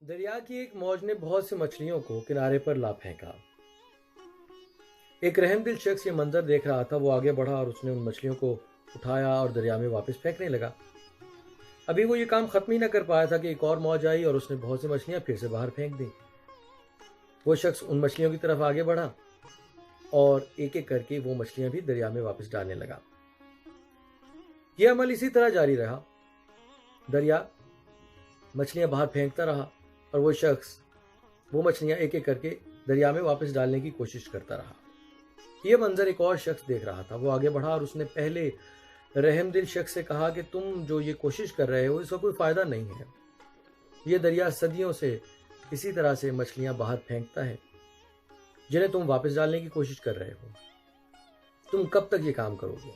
دریا کی ایک موج نے بہت سی مچھلیوں کو کنارے پر لا پھینکا۔ ایک رحم دل شخص یہ منظر دیکھ رہا تھا۔ وہ آگے بڑھا اور اس نے ان مچھلیوں کو اٹھایا اور دریا میں واپس پھینکنے لگا۔ ابھی وہ یہ کام ختم ہی نہ کر پایا تھا کہ ایک اور موج آئی اور اس نے بہت سی مچھلیاں پھر سے باہر پھینک دیں۔ وہ شخص ان مچھلیوں کی طرف آگے بڑھا اور ایک ایک کر کے وہ مچھلیاں بھی دریا میں واپس ڈالنے لگا۔ یہ عمل اسی طرح جاری رہا۔ دریا مچھلیاں باہر پھینکتا رہا اور وہ شخص وہ مچھلیاں ایک ایک کر کے دریا میں واپس ڈالنے کی کوشش کرتا رہا۔ یہ منظر ایک اور شخص دیکھ رہا تھا۔ وہ آگے بڑھا اور اس نے پہلے رحم دل شخص سے کہا کہ تم جو یہ کوشش کر رہے ہو اس کا کوئی فائدہ نہیں ہے۔ یہ دریا صدیوں سے اسی طرح سے مچھلیاں باہر پھینکتا ہے جنہیں تم واپس ڈالنے کی کوشش کر رہے ہو۔ تم کب تک یہ کام کرو گے؟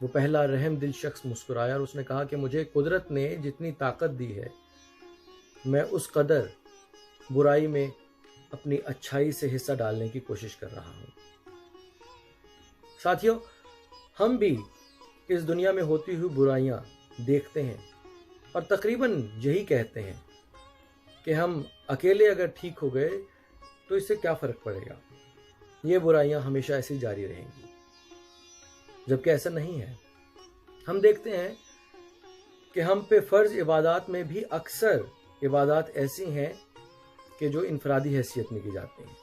وہ پہلا رحم دل شخص مسکرایا اور اس نے کہا کہ مجھے قدرت نے جتنی طاقت دی ہے میں اس قدر برائی میں اپنی اچھائی سے حصہ ڈالنے کی کوشش کر رہا ہوں۔ ساتھیو، ہم بھی اس دنیا میں ہوتی ہوئی برائیاں دیکھتے ہیں اور تقریباً یہی کہتے ہیں کہ ہم اکیلے اگر ٹھیک ہو گئے تو اس سے کیا فرق پڑے گا، یہ برائیاں ہمیشہ ایسی جاری رہیں گی، جبکہ ایسا نہیں ہے۔ ہم دیکھتے ہیں کہ ہم پہ فرض عبادات میں بھی اکثر عبادات ایسی ہیں کہ جو انفرادی حیثیت میں کی جاتی ہیں،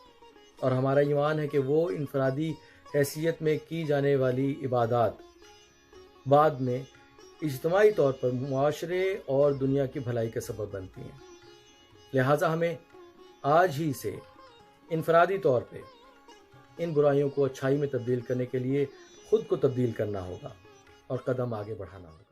اور ہمارا ایمان ہے کہ وہ انفرادی حیثیت میں کی جانے والی عبادات بعد میں اجتماعی طور پر معاشرے اور دنیا کی بھلائی کا سبب بنتی ہیں۔ لہٰذا ہمیں آج ہی سے انفرادی طور پہ ان برائیوں کو اچھائی میں تبدیل کرنے کے لیے خود کو تبدیل کرنا ہوگا اور قدم آگے بڑھانا ہوگا۔